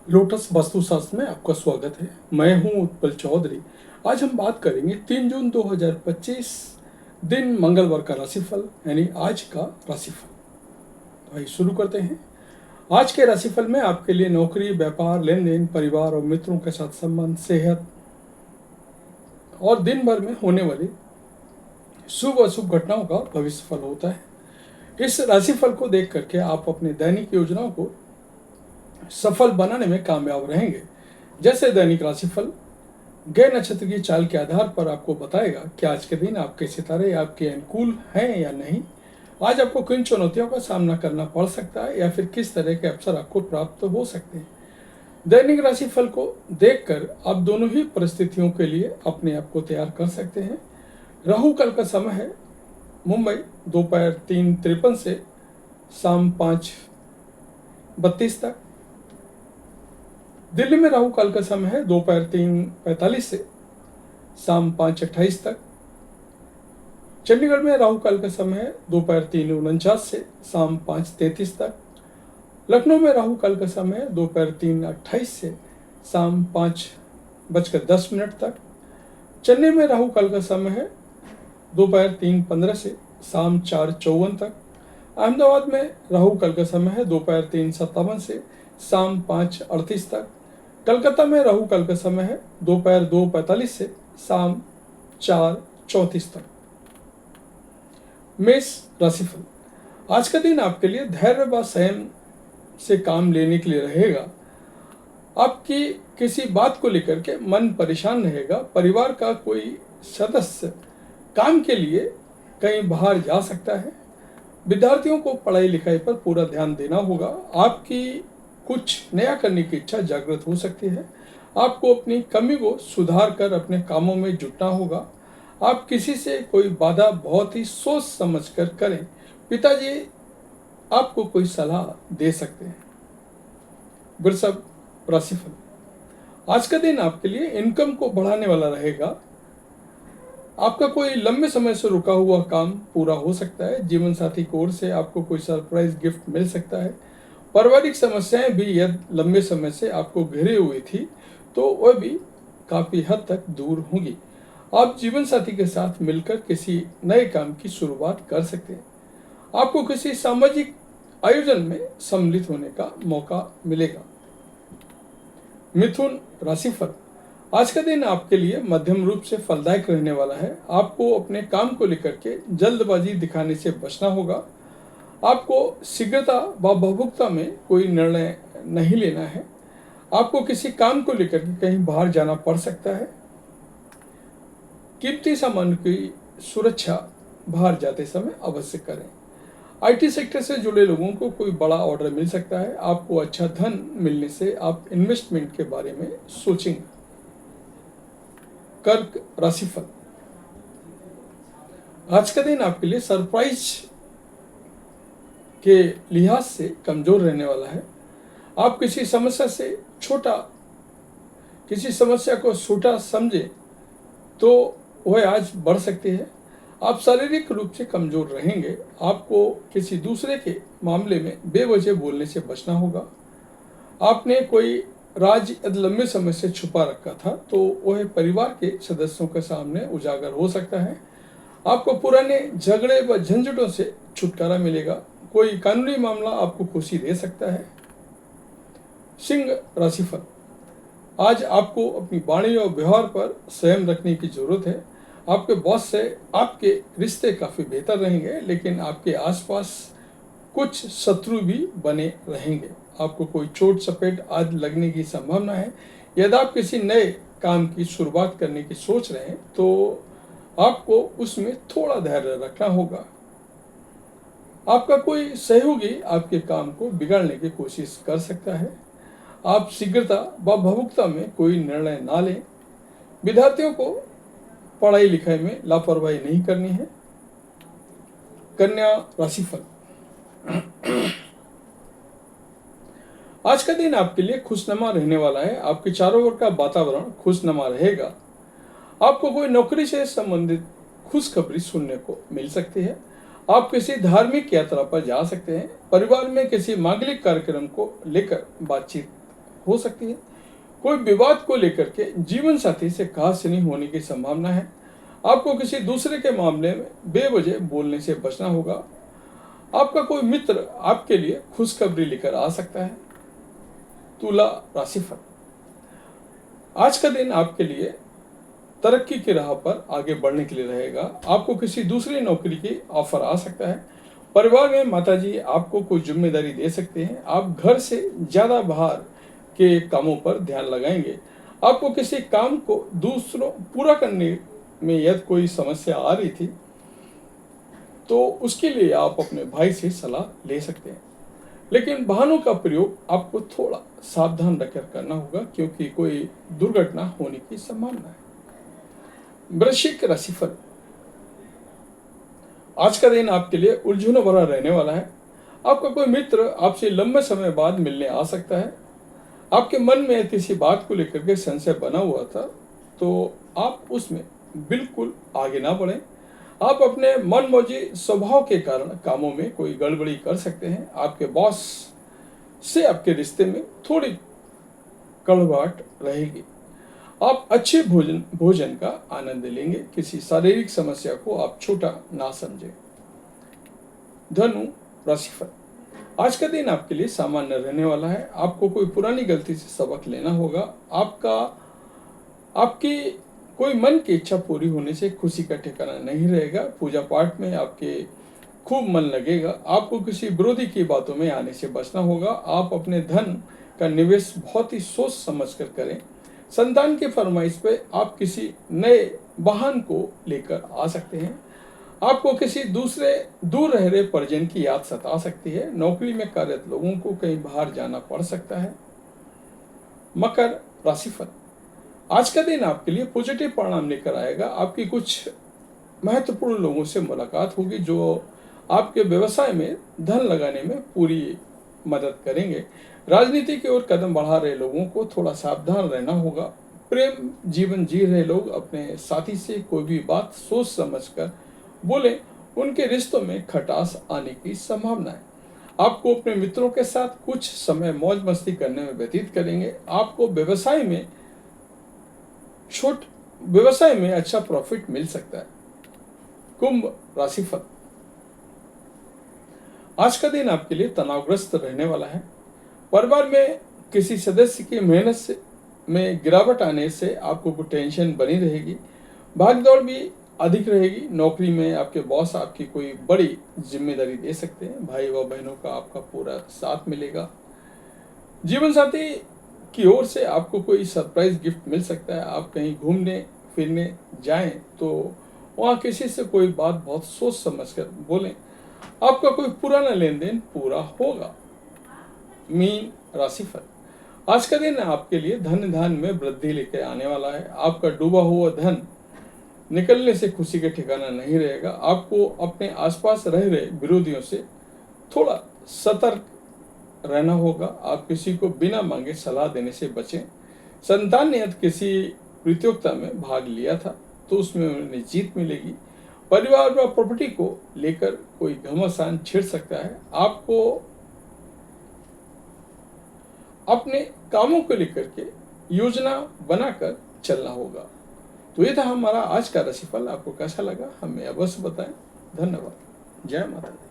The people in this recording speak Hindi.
लोटस वास्तुशास्त्र में आपका स्वागत है। मैं हूं उत्पल चौधरी। आज हम बात करेंगे 3 जून 2025 दिन मंगलवार का राशिफल यानी आज का राशिफल। तो आइए शुरू करते हैं। आज के राशिफल में आपके लिए नौकरी, व्यापार, लेन देन, परिवार और मित्रों के साथ संबंध, सेहत और दिन भर में होने वाली शुभ अशुभ घटनाओं का भविष्यफल होता है। इस राशिफल को देख करके आप अपने दैनिक योजनाओं को सफल बनाने में कामयाब रहेंगे। जैसे दैनिक राशिफल गय नक्षत्र की चाल के आधार पर आपको बताएगा कि आज के दिन आपके सितारे आपके अनुकूल हैं या नहीं, आज आपको किन चुनौतियों का सामना करना पड़ सकता है या फिर किस तरह के अवसर आपको प्राप्त हो सकते हैं। दैनिक राशिफल को देखकर आप दोनों ही परिस्थितियों के लिए अपने आप को तैयार कर सकते हैं। राहु काल का समय है मुंबई दोपहर 3:53 से शाम 5:32 तक। दिल्ली में राहु काल का समय है दोपहर 3:45 से शाम 5:28 तक। चंडीगढ़ में राहु काल का समय है दोपहर 3:49 से शाम 5:33 तक। लखनऊ में राहु काल का समय है दोपहर 3:28 से शाम 5:10 तक। चेन्नई में राहु काल का समय है दोपहर 3:15 से शाम 4:54 तक। अहमदाबाद में राहु काल का समय है दोपहर 3:57 से शाम 5:38 तक। कलकत्ता में राहु काल का समय है दोपहर 2:45 से शाम 4:34 तक। मेष राशिफल आज का दिन आपके लिए धैर्य व संयम से काम लेने के लिए रहेगा। आपकी किसी बात को लेकर के मन परेशान रहेगा। परिवार का कोई सदस्य काम के लिए कहीं बाहर जा सकता है। विद्यार्थियों को पढ़ाई लिखाई पर पूरा ध्यान देना होगा। आपकी कुछ नया करने की इच्छा जागृत हो सकती है। आपको अपनी कमी को सुधार कर अपने कामों में जुटना होगा। आप किसी से कोई बाधा बहुत ही सोच समझ कर करें। पिताजी आपको कोई सलाह दे सकते हैं। वृषभ राशिफल आज का दिन आपके लिए इनकम को बढ़ाने वाला रहेगा। आपका कोई लंबे समय से रुका हुआ काम पूरा हो सकता है। जीवन साथी की ओर से आपको कोई सरप्राइज गिफ्ट मिल सकता है। पारिवारिक समस्याएं भी यदि लंबे समय से आपको घेरे हुई थी तो वह भी काफी हद तक दूर होंगी। आप जीवन साथी के साथ मिलकर किसी नए काम की शुरुआत कर सकते हैं। आपको किसी सामाजिक आयोजन में सम्मिलित होने का मौका मिलेगा। मिथुन राशिफल आज का दिन आपके लिए मध्यम रूप से फलदायक रहने वाला है। आपको अपने काम को लेकर के जल्दबाजी दिखाने से बचना होगा। आपको शीघ्रता व भावुकता में कोई निर्णय नहीं लेना है। आपको किसी काम को लेकर के कहीं बाहर जाना पड़ सकता है। कीमती सामान की सुरक्षा बाहर जाते समय अवश्य करें। आईटी सेक्टर से जुड़े लोगों को कोई बड़ा ऑर्डर मिल सकता है। आपको अच्छा धन मिलने से आप इन्वेस्टमेंट के बारे में सोचेंगे। कर्क राशिफल आज का दिन आपके लिए सरप्राइज के लिहाज से कमजोर रहने वाला है। आप किसी समस्या को छोटा समझे तो वह आज बढ़ सकती है। आप शारीरिक रूप से कमजोर रहेंगे। आपको किसी दूसरे के मामले में बेवजह बोलने से बचना होगा। आपने कोई राज लंबे समय से छुपा रखा था तो वह परिवार के सदस्यों के सामने उजागर हो सकता है। आपको पुराने झगड़े व झंझटों से छुटकारा मिलेगा। कोई कानूनी मामला आपको खुशी दे सकता है। सिंह राशिफल आज आपको अपनी वाणी और व्यवहार पर संयम रखने की जरूरत है। आपके बॉस से आपके रिश्ते काफी बेहतर रहेंगे, लेकिन आपके आसपास कुछ शत्रु भी बने रहेंगे। आपको कोई चोट चपेट आदि लगने की संभावना है। यदि आप किसी नए काम की शुरुआत करने की सोच रहे हैं तो आपको उसमें थोड़ा धैर्य रखना होगा। आपका कोई सहयोगी आपके काम को बिगाड़ने की कोशिश कर सकता है। आप शीघ्रता व भावुकता में कोई निर्णय ना लें। विद्यार्थियों को पढ़ाई लिखाई में लापरवाही नहीं करनी है। कन्या राशिफल आज का दिन आपके लिए खुशनुमा रहने वाला है। आपके चारों ओर का वातावरण खुशनुमा रहेगा। आपको कोई नौकरी से संबंधित खुशखबरी सुनने को मिल सकती है। आप किसी धार्मिक यात्रा पर जा सकते हैं। परिवार में किसी मांगलिक कार्यक्रम को लेकर बातचीत हो सकती है। कोई विवाद को लेकर के जीवन साथी से कहासुनी होने की संभावना है। आपको किसी दूसरे के मामले में बेवजह बोलने से बचना होगा। आपका कोई मित्र आपके लिए खुशखबरी लेकर आ सकता है। तुला राशिफल, आज का दिन आपके लिए तरक्की की राह पर आगे बढ़ने के लिए रहेगा। आपको किसी दूसरी नौकरी की ऑफर आ सकता है। परिवार में माताजी आपको कोई जिम्मेदारी दे सकते हैं। आप घर से ज़्यादा बाहर के कामों पर ध्यान लगाएंगे। आपको किसी काम को दूसरों पूरा करने में यदि कोई समस्या आ रही थी तो उसके लिए आप अपने भाई से सलाह ले सकते हैं। लेकिन वाहनों का प्रयोग आपको थोड़ा सावधान रखकर करना होगा क्योंकि कोई दुर्घटना होने की संभावना है। वृश्चिक राशिफल, आज का दिन आपके लिए उलझनों भरा रहने वाला है। आपका कोई मित्र आपसे लंबे समय बाद मिलने आ सकता है। आपके मन में किसी बात को लेकर के संशय बना हुआ था तो आप उसमें बिल्कुल आगे ना बढ़ें। आप अपने मनमौजी स्वभाव के कारण कामों में कोई गड़बड़ी कर सकते हैं। आपके बॉस से आपके रिश्ते में थोड़ी कड़वाहट रहेगी। आप अच्छे भोजन का आनंद लेंगे। किसी शारीरिक समस्या को आप छोटा ना समझें। धनु राशिफल, आज का दिन आपके लिए सामान्य रहने वाला है। आपको कोई पुरानी गलती से सबक लेना होगा। आपकी कोई मन की इच्छा पूरी होने से खुशी का ठिकाना नहीं रहेगा। पूजा पाठ में आपके खूब मन लगेगा। आपको किसी विरोधी की बातों में आने से बचना होगा। आप अपने धन का निवेश बहुत ही सोच समझ कर करें। संतान की फरमाइश पे आप किसी नए वाहन को लेकर आ सकते हैं। आपको किसी दूसरे दूर रह रहे परिजन की याद सता सकती है। नौकरी में कार्यरत लोगों को कहीं बाहर जाना पड़ सकता है। मकर राशिफल, आज का दिन आपके लिए पॉजिटिव परिणाम लेकर आएगा। आपकी कुछ महत्वपूर्ण लोगों से मुलाकात होगी जो आपके व्यवसाय में धन लगाने में पूरी मदद करेंगे। राजनीति की ओर कदम बढ़ा रहे लोगों को थोड़ा सावधान रहना होगा। प्रेम जीवन जी रहे लोग अपने साथी से कोई भी बात सोच समझकर बोले। उनके रिश्तों में खटास आने की संभावना है। आपको अपने मित्रों के साथ कुछ समय मौज मस्ती करने में व्यतीत करेंगे। आपको व्यवसाय में अच्छा प्रॉफिट मिल सकता है। कुंभ राशिफल, आज का दिन आपके लिए तनावग्रस्त रहने वाला है। परिवार में किसी सदस्य की मेहनत में गिरावट आने से आपको कुछ टेंशन बनी रहेगी। भागदौड़ भी अधिक रहेगी। नौकरी में आपके बॉस आपकी कोई बड़ी जिम्मेदारी दे सकते हैं। भाई व बहनों का आपका पूरा साथ मिलेगा। जीवन साथी की ओर से आपको कोई सरप्राइज गिफ्ट मिल सकता है। आप कहीं घूमने फिरने जाएं तो वहाँ किसी से कोई बात बहुत सोच समझ कर बोलें। आपका कोई पुराना लेन देन पूरा होगा। मीन राशिफल, आज का दिन आपके लिए धन धान में वृद्धि लेकर आने वाला है। आपका डूबा हुआ धन निकलने से खुशी का ठिकाना नहीं रहेगा। आपको अपने आसपास रह रहे विरोधियों से थोड़ा सतर्क रहना होगा। आप किसी को बिना मांगे सलाह देने से बचें। संतान ने किसी प्रतियोगिता में भाग लिया था तो उसमें उन्हें जीत मिलेगी। परिवार व प्रॉपर्टी को लेकर कोई घमासान छिड़ सकता है। आपको अपने कामों को लेकर के योजना बनाकर चलना होगा। तो ये था हमारा आज का राशिफल। आपको कैसा लगा हमें अवश्य बताएं। धन्यवाद। जय माता दी।